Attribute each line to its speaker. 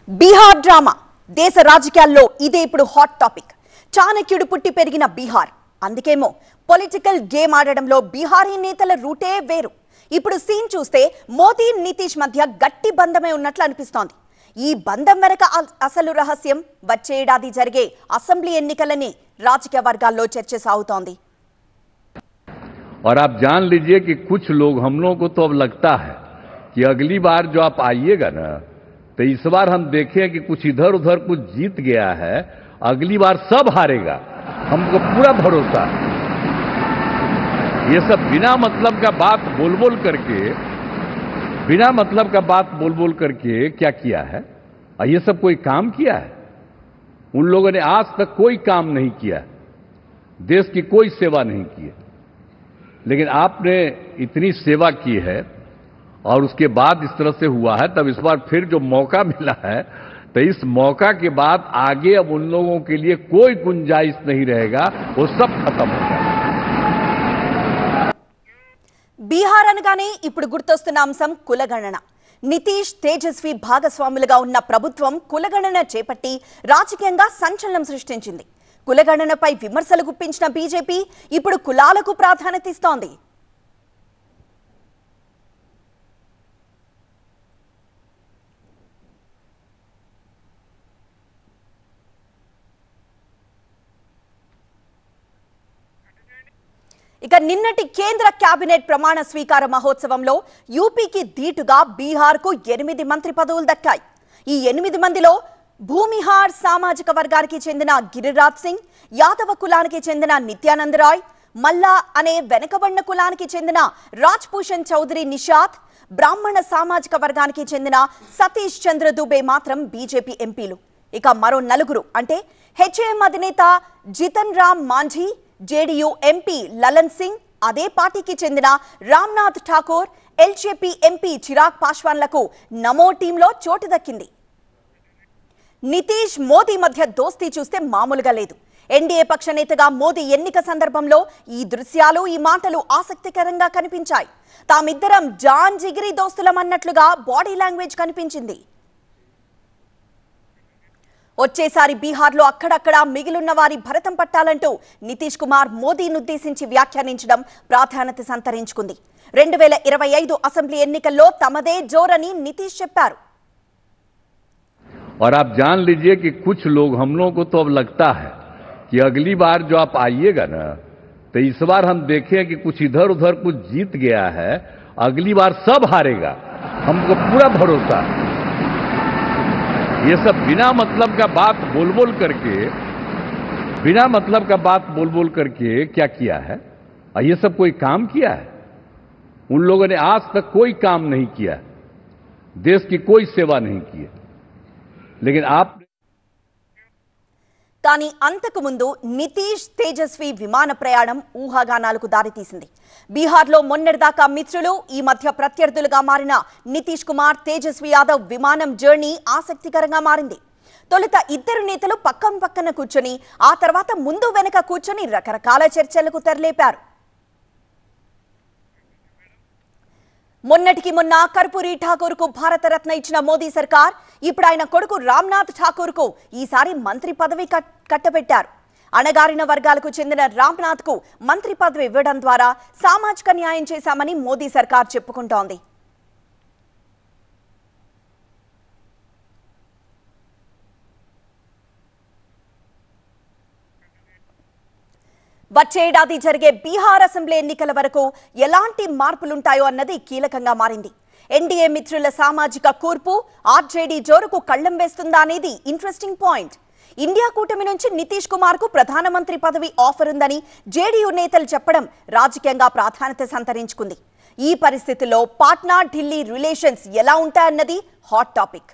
Speaker 1: Bihar drama దేశ రాజకీయాల్లో ఇదే ఇప్పుడు హాట్ టాపిక్. చాణక్యుడు పుట్టి పెరిగిన బీహార్. అందుకేమో పొలిటికల్ గేమ్ ఆడడంలో బీహారీ నేతల రూటే వేరు. ఇప్పుడు సీన్ చూస్తే మోదీ నితీష్ మధ్య గట్టి బంధమే ఉన్నట్లు అనిపిస్తోంది. ఈ బంధం వెనక అసలు రహస్యం వచ్చే ఏడాది జరిగే అసెంబ్లీ ఎన్నికలని రాజకీయ వర్గాల్లో చర్చ సాగుతోంది.
Speaker 2: और आप जान लीजिए कि कुछ लोग हम लोगों को तो अब लगता है कि अगली बार जो आप आइएगा ना, तो इस बार हम देखें कि कुछ इधर उधर कुछ जीत गया है, अगली बार सब हारेगा, हमको पूरा भरोसा है। ये सब बिना मतलब का बात बोल बोल करके क्या किया है? ये सब कोई काम किया है? उन लोगों ने आज तक कोई काम नहीं किया, देश की कोई सेवा नहीं की है। लेकिन आपने इतनी सेवा की है और उसके बाद इस तरह से हुआ है, तब इस बार फिर जो मौका मिला है, तो इस मौका के बाद आगे अब उन लोगों के लिए कोई गुंजाइश नहीं रहेगा, वो सब खत्म हो जाएगा।
Speaker 1: బీహార్ అనగానే ఇప్పుడు గుర్తొస్తున్న అంశం కులగణన. నితీష్ తేజస్వి భాగస్వాములుగా ఉన్న ప్రభుత్వం కులగణన చేపట్టి రాజకీయంగా సంచలనం సృష్టించింది. కులగణనపై విమర్శలు గుప్పించిన బీజేపీ ఇప్పుడు కులాలకు ప్రాధాన్యత ఇస్తోంది. ఇక నిన్నటి కేంద్ర కేబినెట్ ప్రమాణ స్వీకార మహోత్సవంలో యూపీకి ధీటుగా బీహార్కు 8 మంత్రి పదవులు దక్కాయి. ఈ 8 మందిలో భూమిహార్ సామాజిక వర్గానికి చెందిన గిరిరాజ్ సింగ్, యాదవ కులానికి చెందిన నిత్యానంద్ రాయ్, మల్లా అనే వెనకబడిన కులానికి చెందిన రాజ్ భూషణ్ చౌదరి నిషాద్, బ్రాహ్మణ సామాజిక వర్గానికి చెందిన సతీష్ చంద్ర దుబే మాత్రం బీజేపీ ఎంపీలు. ఇక మరో 4 అంటే హెచ్ఏఎం అధినేత జితన్ రామ్ మాంఝీ, జేడీయూ ఎంపీ లలన్ సింగ్, అదే పార్టీకి చెందిన రామ్నాథ్ ఠాకూర్, ఎల్జేపీ ఎంపీ చిరాగ్ పాశ్వాన్లకు నమో టీంలో చోటు దక్కింది. నితీష్ మోదీ మధ్య దోస్తీ చూస్తే మామూలుగా లేదు. ఎన్డీఏ పక్ష నేతగా మోదీ ఎన్నిక సందర్భంలో ఈ దృశ్యాలు, ఈ మాటలు ఆసక్తికరంగా కనిపించాయి. తామిద్దరం జాన్ జిగిరి దోస్తులమన్నట్లుగా బాడీ లాంగ్వేజ్ కనిపించింది. వచ్చేసారి బీహార్లో అక్కడక్కడ మిగిలిన వారి భరతం పట్టాలంటూ నితీష్ కుమార్ మోదీనుద్దేశించి వ్యాఖ్యానించడం ప్రాధాన్యత సంతరించుకుంది. 2025 అసెంబ్లీ ఎన్నికల్లో తమదే జోరని నితీష్ చెప్పారు.
Speaker 2: और आप जान लीजिए कि कुछ लोग हम लोगों को तो अब लगता है कि अगली बार जो आप आइएगा ना, तो इस बार हम देखें कि कुछ इधर उधर कुछ जीत गया है, अगली बार सब हारेगा, हमको पूरा भरोसा है। ये सब बिना मतलब का बात बोल करके क्या किया है? ये सब कोई काम किया है? उन लोगों ने आज तक कोई काम नहीं किया, देश की कोई सेवा नहीं की है। लेकिन आप
Speaker 1: కానీ అంతకు ముందు నితీష్ తేజస్వి విమాన ప్రయాణం ఊహాగానాలకు దారితీసింది. బీహార్లో మొన్నటిదాకా మిత్రులు, ఈ మధ్య ప్రత్యర్థులుగా మారిన నితీష్ కుమార్, తేజస్వి యాదవ్ విమానం జర్నీ ఆసక్తికరంగా మారింది. తొలుత ఇద్దరు నేతలు పక్కన కూర్చొని, ఆ తర్వాత ముందు వెనక కూర్చొని రకరకాల చర్చలకు తెరలేపారు. మొన్నటికి మొన్న కర్పూరి ఠాకూర్ కు భారతరత్న ఇచ్చిన మోదీ సర్కార్ ఇప్పుడు ఆయన కొడుకు రామ్నాథ్ ఠాకూర్ కు ఈసారి మంత్రి పదవి కట్టబెట్టారు. అణగారిన వర్గాలకు చెందిన రామ్నాథ్ కు మంత్రి పదవి ఇవ్వడం ద్వారా సామాజిక న్యాయం చేశామని మోదీ సర్కార్ చెప్పుకుంటోంది. వచ్చే ఏడాది జరిగే బీహార్ అసెంబ్లీ ఎన్నికల వరకు ఎలాంటి మార్పులుంటాయో అన్నది కీలకంగా మారింది. ఎన్డీఏ మిత్రుల సామాజిక కూర్పు ఆర్జేడీ జోరుకు కళ్లెం వేస్తుందా అనేది ఇంట్రెస్టింగ్ పాయింట్. ఇండియా కూటమి నుంచి నితీష్ కుమార్ కు ప్రధానమంత్రి పదవి ఆఫర్ ఉందని జేడీయూ నేతలు చెప్పడం రాజకీయంగా ప్రాధాన్యత సంతరించుకుంది. ఈ పరిస్థితుల్లో పాట్నా ఢిల్లీ రిలేషన్స్ ఎలా ఉంటాయన్నది హాట్ టాపిక్.